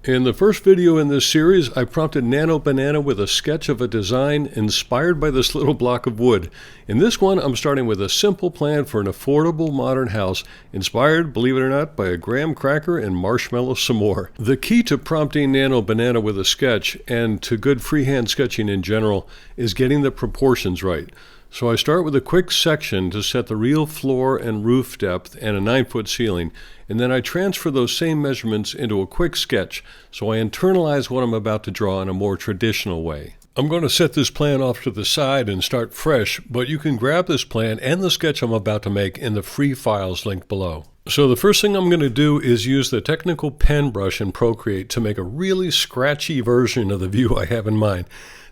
In the first video in this series, I prompted Nano Banana with a sketch of a design inspired by this little block of wood. In this one, I'm starting with a simple plan for an affordable modern house, inspired, believe it or not, by a graham cracker and marshmallow s'more. The key to prompting Nano Banana with a sketch, and to good freehand sketching in general, is getting the proportions right. So I start with a quick section to set the real floor and roof depth and a 9-foot ceiling, and then I transfer those same measurements into a quick sketch, so I internalize what I'm about to draw in a more traditional way. I'm going to set this plan off to the side and start fresh, but you can grab this plan and the sketch I'm about to make in the free files linked below. So the first thing I'm going to do is use the technical pen brush in Procreate to make a really scratchy version of the view I have in mind.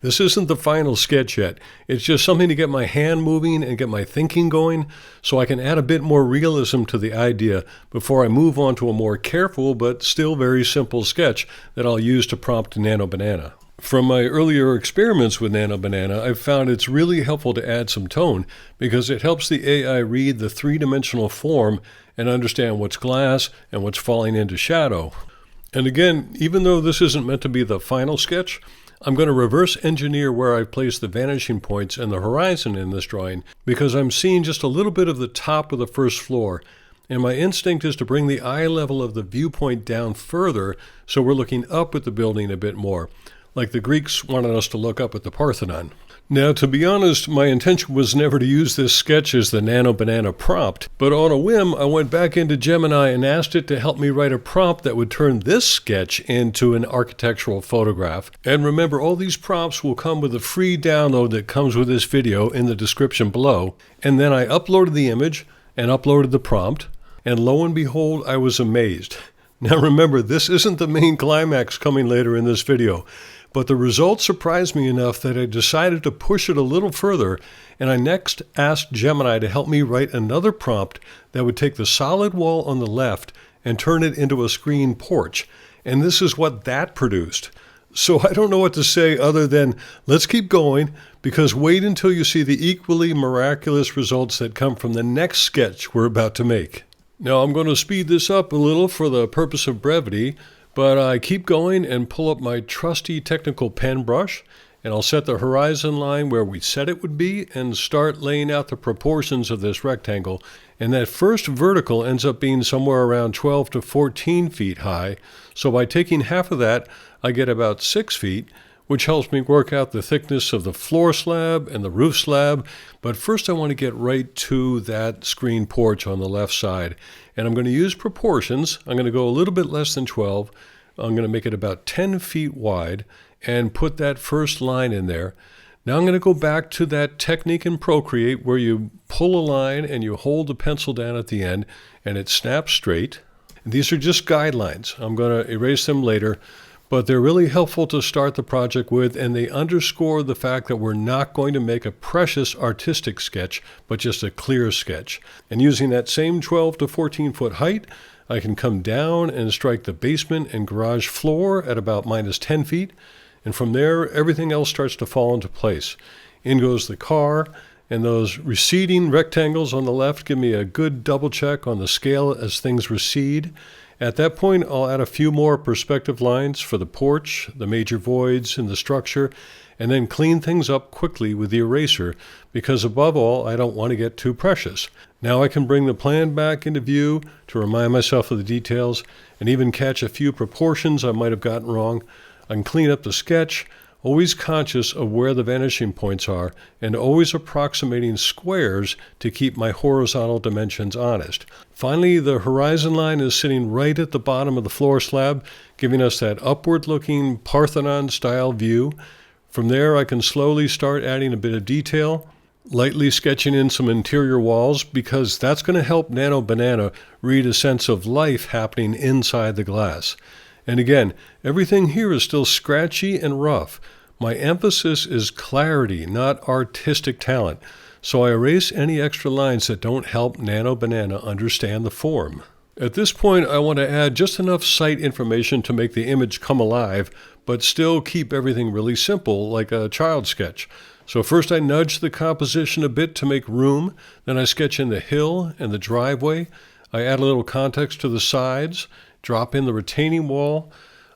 This isn't the final sketch yet. It's just something to get my hand moving and get my thinking going, so I can add a bit more realism to the idea before I move on to a more careful but still very simple sketch that I'll use to prompt Nano Banana. From my earlier experiments with Nano Banana, I've found it's really helpful to add some tone because it helps the AI read the three-dimensional form and understand what's glass and what's falling into shadow. And again, even though this isn't meant to be the final sketch, I'm going to reverse engineer where I've placed the vanishing points and the horizon in this drawing because I'm seeing just a little bit of the top of the first floor, and my instinct is to bring the eye level of the viewpoint down further so we're looking up at the building a bit more, like the Greeks wanted us to look up at the Parthenon. Now, to be honest, my intention was never to use this sketch as the Nano Banana prompt, but on a whim, I went back into Gemini and asked it to help me write a prompt that would turn this sketch into an architectural photograph. And remember, all these prompts will come with a free download that comes with this video in the description below. And then I uploaded the image and uploaded the prompt, and lo and behold, I was amazed. Now remember, this isn't the main climax coming later in this video, but the results surprised me enough that I decided to push it a little further, and I next asked Gemini to help me write another prompt that would take the solid wall on the left and turn it into a screen porch, and this is what that produced. So I don't know what to say other than let's keep going, because wait until you see the equally miraculous results that come from the next sketch we're about to make. Now I'm going to speed this up a little for the purpose of brevity, but I keep going and pull up my trusty technical pen brush, and I'll set the horizon line where we said it would be and start laying out the proportions of this rectangle. And that first vertical ends up being somewhere around 12 to 14 feet high, so by taking half of that, I get about 6 feet, which helps me work out the thickness of the floor slab and the roof slab. But first I want to get right to that screen porch on the left side. And I'm going to use proportions. I'm going to go a little bit less than 12. I'm going to make it about 10 feet wide and put that first line in there. Now I'm going to go back to that technique in Procreate where you pull a line and you hold the pencil down at the end and it snaps straight. These are just guidelines. I'm going to erase them later, but they're really helpful to start the project with, and they underscore the fact that we're not going to make a precious artistic sketch, but just a clear sketch. And using that same 12 to 14 foot height, I can come down and strike the basement and garage floor at about minus 10 feet, and from there, everything else starts to fall into place. In goes the car, and those receding rectangles on the left give me a good double check on the scale as things recede. At that point, I'll add a few more perspective lines for the porch, the major voids in the structure, and then clean things up quickly with the eraser, because above all, I don't want to get too precious. Now I can bring the plan back into view to remind myself of the details, and even catch a few proportions I might have gotten wrong. I can clean up the sketch, always conscious of where the vanishing points are, and always approximating squares to keep my horizontal dimensions honest. Finally, the horizon line is sitting right at the bottom of the floor slab, giving us that upward-looking Parthenon-style view. From there, I can slowly start adding a bit of detail, lightly sketching in some interior walls, because that's going to help Nano Banana read a sense of life happening inside the glass. And again, everything here is still scratchy and rough. My emphasis is clarity, not artistic talent. So I erase any extra lines that don't help Nano Banana understand the form. At this point, I want to add just enough site information to make the image come alive, but still keep everything really simple, like a child sketch. So first I nudge the composition a bit to make room, then I sketch in the hill and the driveway. I add a little context to the sides, drop in the retaining wall.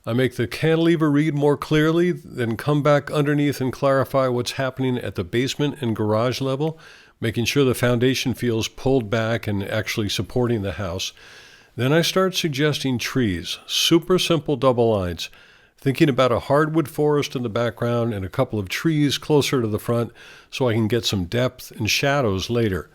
I make the cantilever read more clearly, then come back underneath and clarify what's happening at the basement and garage level, making sure the foundation feels pulled back and actually supporting the house. Then I start suggesting trees, super simple double lines, thinking about a hardwood forest in the background and a couple of trees closer to the front so I can get some depth and shadows later.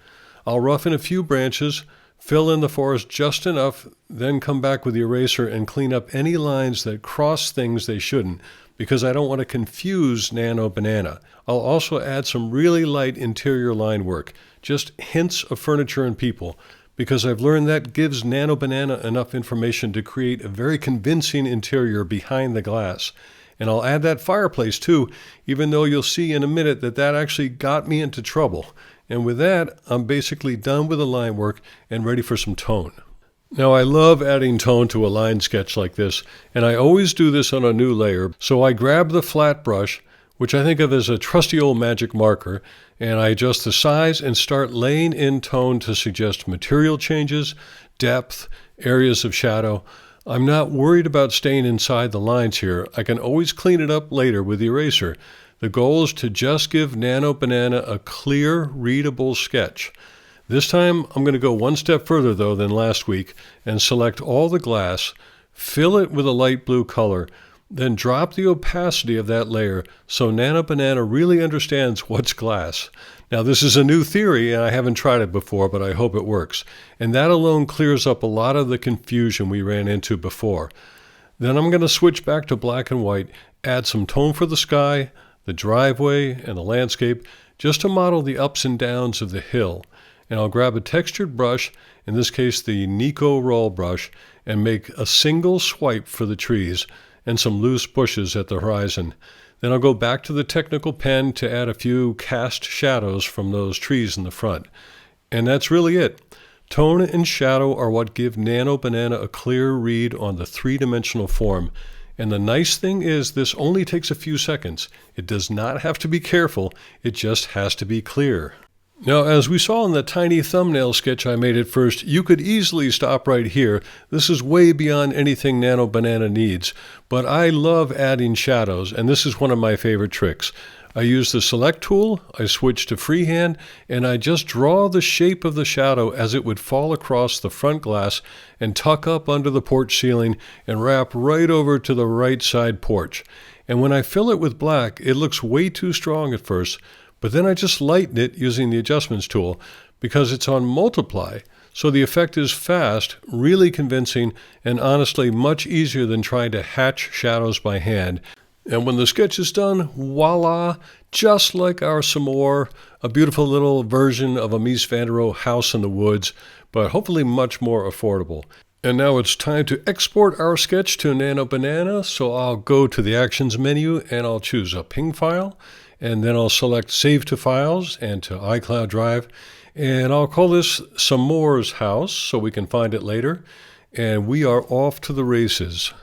I'll rough in a few branches, fill in the forest just enough, then come back with the eraser and clean up any lines that cross things they shouldn't, because I don't want to confuse Nano Banana. I'll also add some really light interior line work, just hints of furniture and people, because I've learned that gives Nano Banana enough information to create a very convincing interior behind the glass. And I'll add that fireplace too, even though you'll see in a minute that actually got me into trouble. And with that, I'm basically done with the line work and ready for some tone. Now, I love adding tone to a line sketch like this, and I always do this on a new layer. So I grab the flat brush, which I think of as a trusty old magic marker, and I adjust the size and start laying in tone to suggest material changes, depth, areas of shadow. I'm not worried about staying inside the lines here. I can always clean it up later with the eraser. The goal is to just give Nano Banana a clear, readable sketch. This time, I'm going to go one step further, though, than last week and select all the glass, fill it with a light blue color, then drop the opacity of that layer so Nano Banana really understands what's glass. Now, this is a new theory, and I haven't tried it before, but I hope it works. And that alone clears up a lot of the confusion we ran into before. Then I'm going to switch back to black and white, add some tone for the sky, the driveway, and the landscape, just to model the ups and downs of the hill. And I'll grab a textured brush, in this case the Nico roll brush, and make a single swipe for the trees and some loose bushes at the horizon. Then I'll go back to the technical pen to add a few cast shadows from those trees in the front. And that's really it. Tone and shadow are what give Nano Banana a clear read on the three-dimensional form. And the nice thing is this only takes a few seconds. It does not have to be careful, it just has to be clear. Now, as we saw in the tiny thumbnail sketch I made at first, you could easily stop right here. This is way beyond anything Nano Banana needs, but I love adding shadows, and this is one of my favorite tricks. I use the select tool, I switch to freehand, and I just draw the shape of the shadow as it would fall across the front glass and tuck up under the porch ceiling and wrap right over to the right side porch. And when I fill it with black, it looks way too strong at first, but then I just lighten it using the adjustments tool because it's on multiply. So the effect is fast, really convincing, and honestly much easier than trying to hatch shadows by hand. And when the sketch is done, voila, just like our s'more, a beautiful little version of a Mies van der Rohe house in the woods, but hopefully much more affordable. And now it's time to export our sketch to Nano Banana, so I'll go to the Actions menu and I'll choose a ping file, and then I'll select Save to Files and to iCloud Drive, and I'll call this S'more's House so we can find it later, and we are off to the races.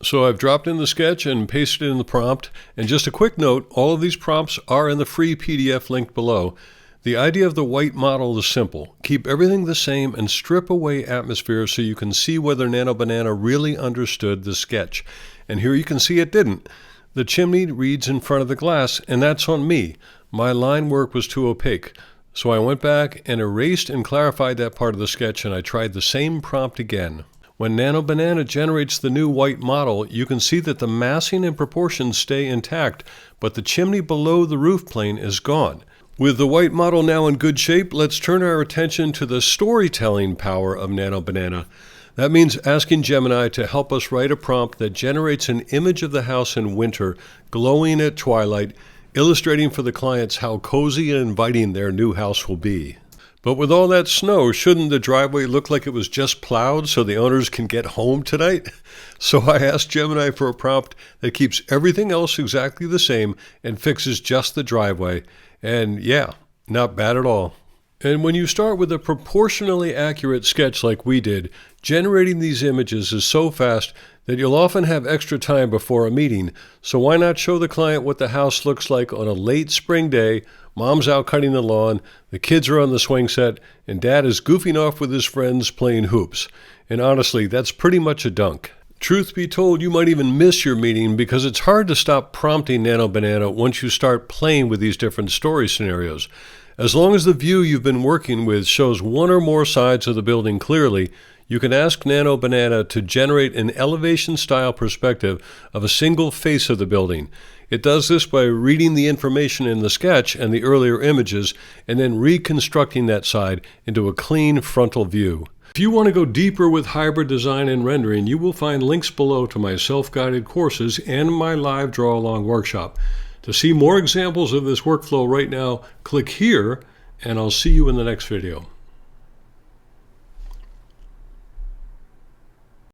So I've dropped in the sketch and pasted it in the prompt, and just a quick note, all of these prompts are in the free PDF link below. The idea of the white model is simple. Keep everything the same and strip away atmosphere so you can see whether Nano Banana really understood the sketch. And here you can see it didn't. The chimney reads in front of the glass, and that's on me. My line work was too opaque. So I went back and erased and clarified that part of the sketch, and I tried the same prompt again. When Nano Banana generates the new white model, you can see that the massing and proportions stay intact, but the chimney below the roof plane is gone. With the white model now in good shape, let's turn our attention to the storytelling power of Nano Banana. That means asking Gemini to help us write a prompt that generates an image of the house in winter, glowing at twilight, illustrating for the clients how cozy and inviting their new house will be. But with all that snow, shouldn't the driveway look like it was just plowed so the owners can get home tonight? So I asked Gemini for a prompt that keeps everything else exactly the same and fixes just the driveway. And yeah, not bad at all. And when you start with a proportionally accurate sketch like we did, generating these images is so fast that you'll often have extra time before a meeting. So why not show the client what the house looks like on a late spring day? Mom's out cutting the lawn, the kids are on the swing set, and Dad is goofing off with his friends playing hoops. And honestly, that's pretty much a dunk. Truth be told, you might even miss your meeting because it's hard to stop prompting Nano Banana once you start playing with these different story scenarios. As long as the view you've been working with shows one or more sides of the building clearly, you can ask Nano Banana to generate an elevation-style perspective of a single face of the building. It does this by reading the information in the sketch and the earlier images, and then reconstructing that side into a clean frontal view. If you want to go deeper with hybrid design and rendering, you will find links below to my self-guided courses and my live draw-along workshop. To see more examples of this workflow right now, click here, and I'll see you in the next video.